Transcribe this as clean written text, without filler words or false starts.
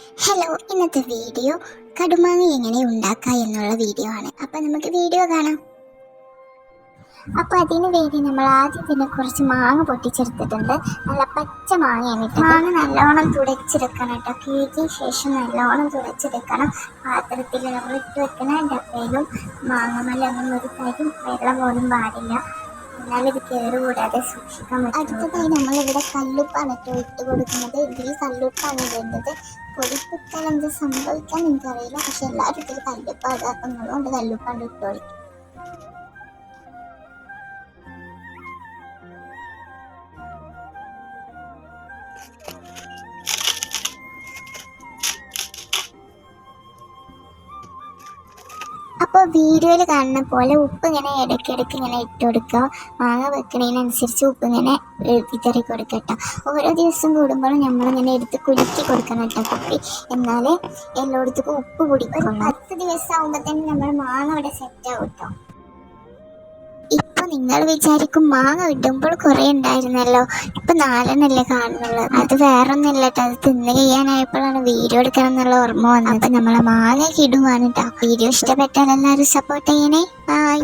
Hello, ഇന്നത്തെ video കടുമാങ്ങ എങ്ങനെ ഉണ്ടാക്കാം എന്നുള്ള വീഡിയോ ആണ്. അപ്പം നമുക്ക് വീഡിയോ കാണാം. അപ്പോൾ അതിന് വേണ്ടി നമ്മൾ ആദ്യം തന്നെ കുറച്ച് മാങ്ങ പൊട്ടിച്ചെടുത്തിട്ടുണ്ട്. നല്ല പച്ച മാങ്ങയാണ്. മാങ്ങ നല്ലോണം തുടച്ചെടുക്കണം കേട്ടോ. കീഴിയ ശേഷം നല്ലോണം തുടച്ചെടുക്കണം. പാത്രത്തിൽ നമ്മൾ ഇട്ട് വെക്കുന്ന ഡപ്പയിലും മാങ്ങമല്ലൊന്നും ഒരു തരും വെള്ളം പോലും പാടില്ല. എന്നാലും ഇത് കേടുകൂടാതെ സൂക്ഷിക്കാൻ പറ്റും. അടുത്തതായി നമ്മളിവിടെ കല്ലുപ്പാണ് കേട്ടോ ഇട്ട് കൊടുക്കുന്നത്. ഇതിൽ കല്ലുപ്പാണ് ഇടേണ്ടത്. പൊടിപ്പിട്ടാൽ എന്ത് സംഭവിക്കാൻ എനിക്കറിയില്ല, പക്ഷെ എല്ലാവരും ഇതിൽ കല്ലുപ്പ ഇടാക്കുന്നതുകൊണ്ട് കല്ലുപ്പാണ്ട് ഇട്ട് കൊടുക്കും. അപ്പോൾ വീഡിയോയിൽ കാണുന്ന പോലെ ഉപ്പ് ഇങ്ങനെ ഇടയ്ക്കിടയ്ക്ക് ഇങ്ങനെ ഇട്ട് കൊടുക്കുക. മാങ്ങ വെക്കുന്നതിനനുസരിച്ച് ഉപ്പ് ഇങ്ങനെ വിതറി കൊടുക്കട്ടോ. ഓരോ ദിവസം കൂടുമ്പോഴും നമ്മളിങ്ങനെ എടുത്ത് കുലുക്കി കൊടുക്കണം കേട്ടോ കുപ്പി. എന്നാലേ എല്ലായിടത്തേക്കും ഉപ്പ് പിടിക്കും. 10 ദിവസം ആകുമ്പോൾ തന്നെ നമ്മൾ മാങ്ങ ഇവിടെ സെറ്റ് ആവും കേട്ടോ. ഇപ്പൊ നിങ്ങൾ വിചാരിക്കും മാങ്ങ ഇടുമ്പോൾ കുറെ ഉണ്ടായിരുന്നല്ലോ, ഇപ്പൊ 4 കാണുന്നുള്ളത്. അത് വേറൊന്നുമില്ല കേട്ടോ, അത് തിന്ന് ചെയ്യാനായപ്പോഴാണ് വീഡിയോ എടുക്കണം എന്നുള്ള ഓർമ്മ വന്നത്. നമ്മളെ മാങ്ങ ഇടുവാണ് കേട്ടോ. വീഡിയോ ഇഷ്ടപ്പെട്ടാൽ എല്ലാവരും സപ്പോർട്ട് ചെയ്യണേ. ബൈ.